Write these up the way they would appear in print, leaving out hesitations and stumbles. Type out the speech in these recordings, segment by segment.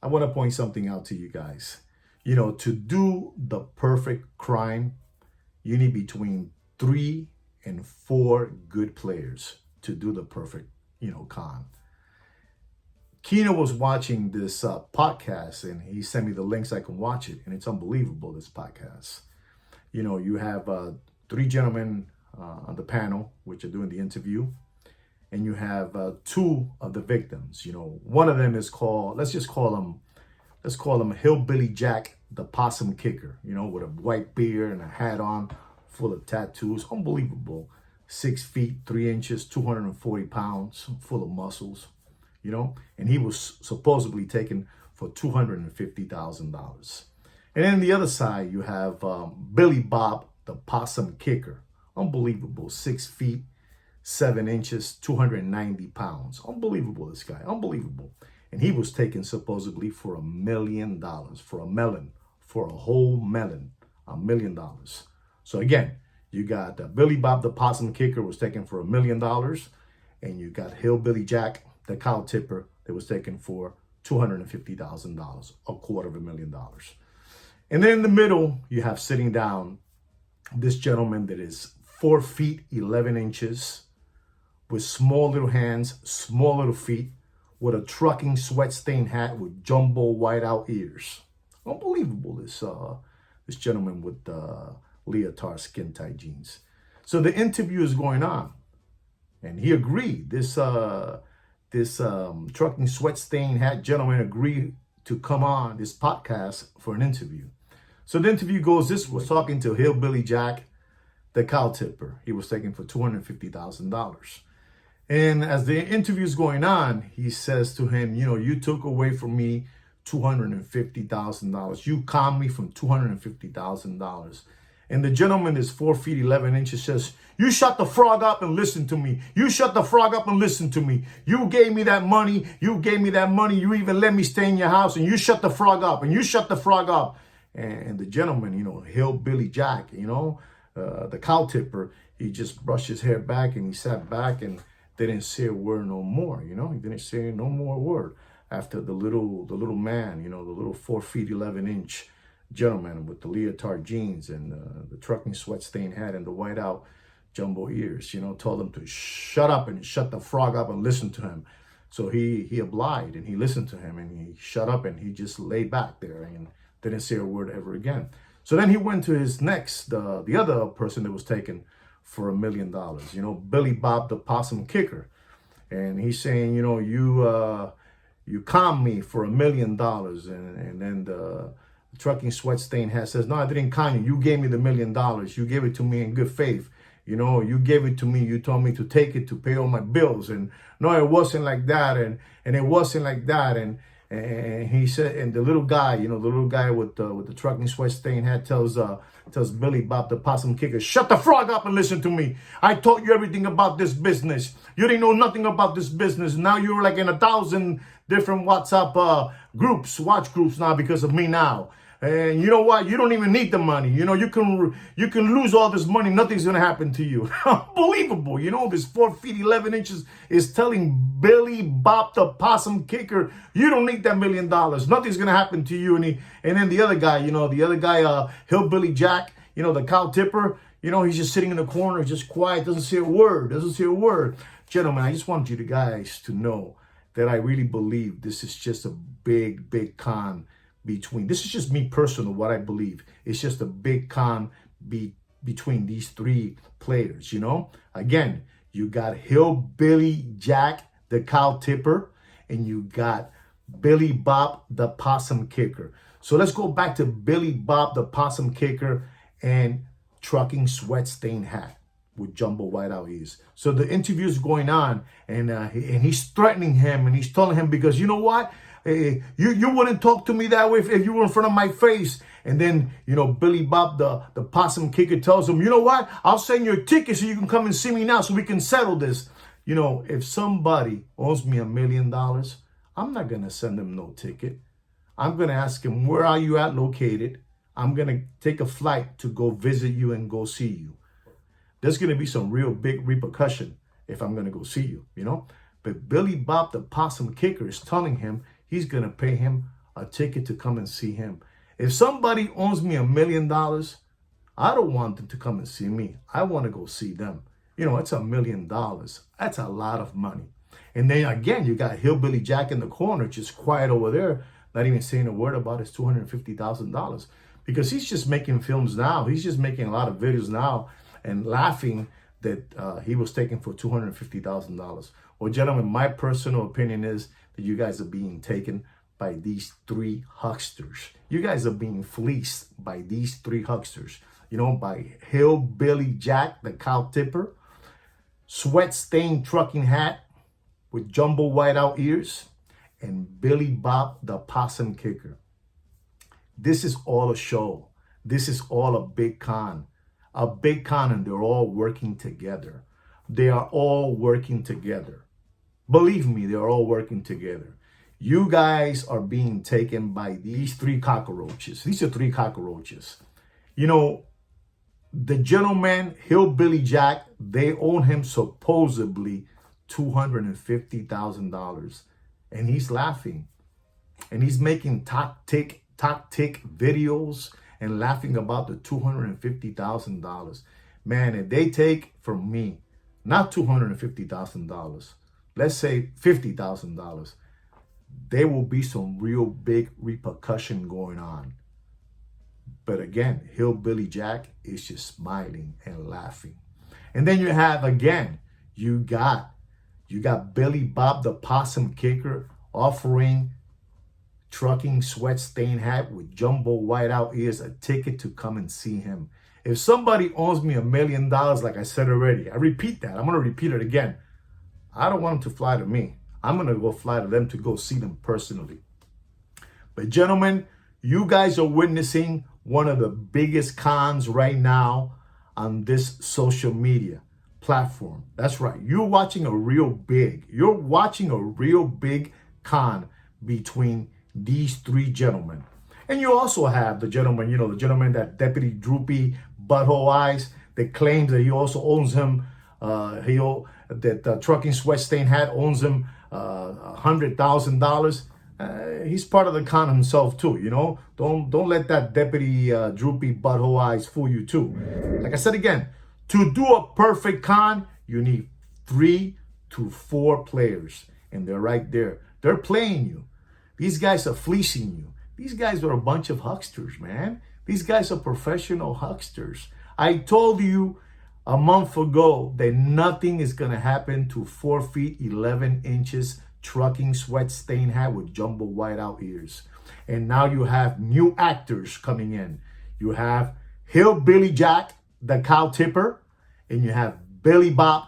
I want to point something out to you guys. You know, to do the perfect crime, you need between 3 and 4 good players to do the perfect, con. Keno was watching this podcast and he sent me the links. I can watch it, and it's unbelievable, this podcast. You know, you have 3 gentlemen on the panel, which are doing the interview, and you have 2 of the victims. You know, one of them is called, let's call him Hillbilly Jack, the possum kicker, with a white beard and a hat on, full of tattoos. Unbelievable. 6 feet, 3 inches, 240 pounds, full of muscles, and he was supposedly taken for $250,000. And then the other side, you have Billy Bob, the possum kicker. Unbelievable. 6 feet, 7 inches, 290 pounds. Unbelievable, this guy. Unbelievable. And he was taken supposedly for $1 million, for a melon, for a whole melon, $1 million. So again, you got Billy Bob, the possum kicker, was taken for $1 million. And you got Hillbilly Jack, the cow tipper, that was taken for $250,000, $250,000. And then in the middle, you have sitting down this gentleman that is 4 feet, 11 inches, with small little hands, small little feet, with a trucking sweat-stained hat with jumbo whiteout ears. Unbelievable, this gentleman with leotard skin-tight jeans. So the interview is going on, and he agreed. This trucking sweat-stained hat gentleman agreed to come on this podcast for an interview. So the interview goes this: was talking to Hillbilly Jack, the cow tipper. He was taken for $250,000. And as the interview is going on, he says to him, you took away from me $250,000. You conned me from $250,000. And the gentleman is 4 feet, 11 inches, says, you shut the frog up and listen to me. You shut the frog up and listen to me. You gave me that money. You gave me that money. You even let me stay in your house, and you shut the frog up, and you shut the frog up. And the gentleman, Hillbilly Jack, the cow tipper, he just brushed his hair back and he sat back and didn't say a word no more. He didn't say no more word after the little man, the little 4 feet, 11 inch gentleman with the leotard jeans and the trucking sweat-stained hat and the whiteout jumbo ears, told him to shut up and shut the frog up and listen to him. So he obliged and he listened to him and he shut up and he just lay back there and didn't say a word ever again. So then he went to his next, the other person that was taken for $1 million, Billy Bob, the possum kicker. And he's saying, you conned me for $1 million. And then the trucking sweat-stained hat says, no, I didn't con you. You gave me the $1 million. You gave it to me in good faith. You gave it to me. You told me to take it to pay all my bills. And no, it wasn't like that. And it wasn't like that. And he said, and the little guy, the little guy with the trucking sweat-stained hat tells Billy Bob, the possum kicker, shut the frog up and listen to me. I taught you everything about this business. You didn't know nothing about this business. Now you're like in 1,000 different WhatsApp groups, watch groups now because of me now. And you know what? You don't even need the money. You can lose all this money. Nothing's going to happen to you. Unbelievable. This 4 feet, 11 inches is telling Billy Bob, the possum kicker, you don't need that $1 million. Nothing's going to happen to you. And then the other guy, Hillbilly Jack, the cow tipper, he's just sitting in the corner, just quiet, doesn't say a word. Gentlemen, I just want you guys to know that I really believe this is just a big, big con between, this is just me personal, what I believe. It's just a big con between these 3 players, Again, you got Hillbilly Jack, the cow tipper, and you got Billy Bob, the possum kicker. So let's go back to Billy Bob, the possum kicker, and trucking sweat-stained hat with jumbo whiteout ears. So the interview is going on, and he's threatening him, and he's telling him, because you know what? You wouldn't talk to me that way if you were in front of my face. And then, Billy Bob, the possum kicker, tells him, you know what? I'll send you a ticket so you can come and see me now so we can settle this. If somebody owes me $1 million, I'm not going to send them no ticket. I'm going to ask him, where are you at located? I'm going to take a flight to go visit you and go see you. There's going to be some real big repercussion if I'm going to go see you, But Billy Bob, the possum kicker, is telling him he's going to pay him a ticket to come and see him. If somebody owes me $1 million, I don't want them to come and see me. I want to go see them. You know, it's $1 million. That's a lot of money. And then again, you got Hillbilly Jack in the corner, just quiet over there, not even saying a word about his $250,000, because he's just making films now. He's just making a lot of videos now and laughing that he was taken for $250,000. Well, gentlemen, my personal opinion is that you guys are being taken by these three hucksters. You guys are being fleeced by these three hucksters. You know, by Hillbilly Jack, the cow tipper, sweat-stained trucking hat with jumbo whiteout ears, and Billy Bob, the possum kicker. This is all a show. This is all a big con. A big con, and they're all working together. They are all working together. Believe me, they're all working together. You guys are being taken by these three cockroaches. These are three cockroaches. You know, the gentleman, Hillbilly Jack, they own him supposedly $250,000. And he's laughing. And he's making tactic videos and laughing about the $250,000. Man, if they take from me, not $250,000, let's say $50,000, there will be some real big repercussion going on. But again, Hillbilly Jack is just smiling and laughing. And then you have, again, you got Billy Bob the possum kicker offering trucking sweat-stained hat with jumbo whiteout ears a ticket to come and see him. If somebody owes me $1 million, like I said already, I repeat that. I'm going to repeat it again. I don't want them to fly to me. I'm going to go fly to them to go see them personally. But gentlemen, you guys are witnessing one of the biggest cons right now on this social media platform. That's right. You're watching a real big con between these three gentlemen. And you also have the gentleman, you know, the gentleman that Deputy Droopy Butthole Eyes that claims that he also owns him, that Trucking Sweat Stain Hat owns him $100,000. He's part of the con himself too, you know. Don't let that Deputy Droopy Butthole Eyes fool you too. Like I said again, to do a perfect con, you need 3 to 4 players. And they're right there. They're playing you. These guys are fleecing you. These guys are a bunch of hucksters, man. These guys are professional hucksters. I told you a month ago that nothing is going to happen to 4 feet 11 inches trucking sweat stain hat with jumbo whiteout ears. And now you have new actors coming in. You have Hillbilly Jack, the cow tipper, and you have Billy Bob,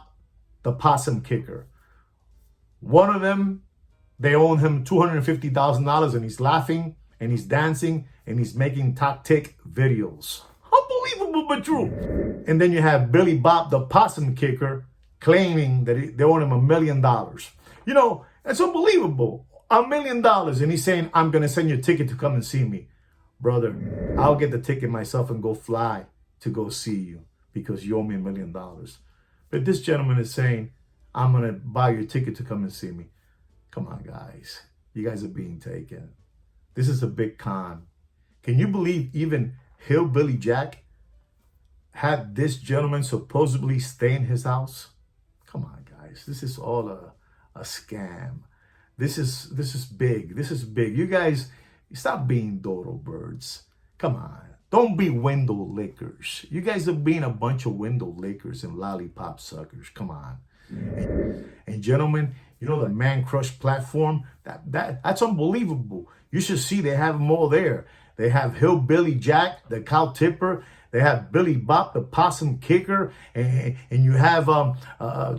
the possum kicker. One of them, they own him $250,000, and he's laughing and he's dancing and he's making tactic videos. Unbelievable but true. And then you have Billy Bob, the possum kicker, claiming that they own him $1 million. You know, it's unbelievable. $1 million. And he's saying, I'm going to send you a ticket to come and see me. Brother, I'll get the ticket myself and go fly to go see you because you owe me $1 million. But this gentleman is saying, I'm going to buy your ticket to come and see me. Come on, guys. You guys are being taken. This is a big con. Can you believe even Hillbilly Jack had this gentleman supposedly stay in his house? Come on, guys. This is all a scam. This is big. This is big. You guys, stop being dodo birds. Come on. Don't be window lickers. You guys are being a bunch of window lickers and lollipop suckers. Come on. And gentlemen, you know the Man Crush platform? That's unbelievable. You should see they have them all there. They have Hillbilly Jack, the cow tipper. They have Billy Bob, the possum kicker. And you have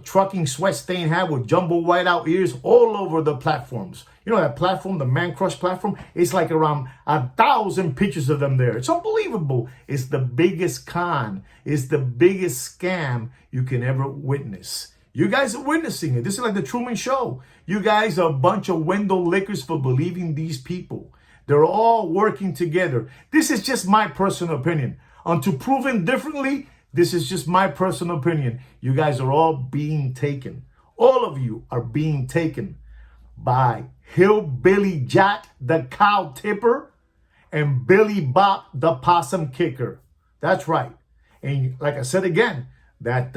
Trucking Sweat Stain Hat with jumbo whiteout ears all over the platforms. You know that platform, the Man Crush platform? It's like around 1,000 pictures of them there. It's unbelievable. It's the biggest con. It's the biggest scam you can ever witness. You guys are witnessing it. This is like the Truman Show. You guys are a bunch of window lickers for believing these people. They're all working together. This is just my personal opinion. Until proven differently, this is just my personal opinion. You guys are all being taken. All of you are being taken by Hillbilly Jack, the cow tipper, and Billy Bop, the possum kicker. That's right. And like I said again, that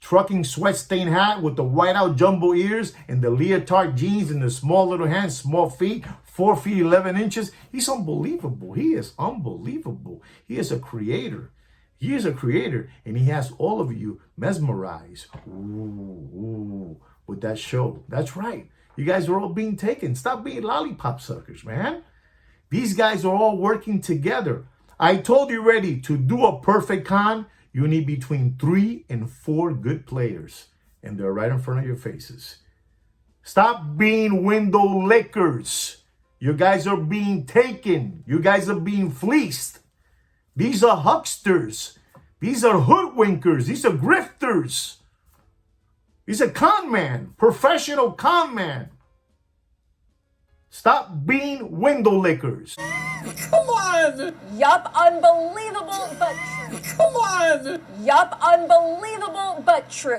trucking sweat stain hat with the whiteout jumbo ears and the leotard jeans and the small little hands, small feet, 4 feet 11 inches. He's unbelievable. He is unbelievable. He is a creator. He is a creator, and he has all of you mesmerized with that show. That's right. You guys are all being taken. Stop being lollipop suckers, man. These guys are all working together. I told you already, to do a perfect con, you need between 3 and 4 good players, and they're right in front of your faces. Stop being window lickers. You guys are being taken. You guys are being fleeced. These are hucksters. These are hoodwinkers. These are grifters. He's a con man, professional con man. Stop being window lickers. Come on! Yup, unbelievable, but true. Come on! Yup, unbelievable, but true.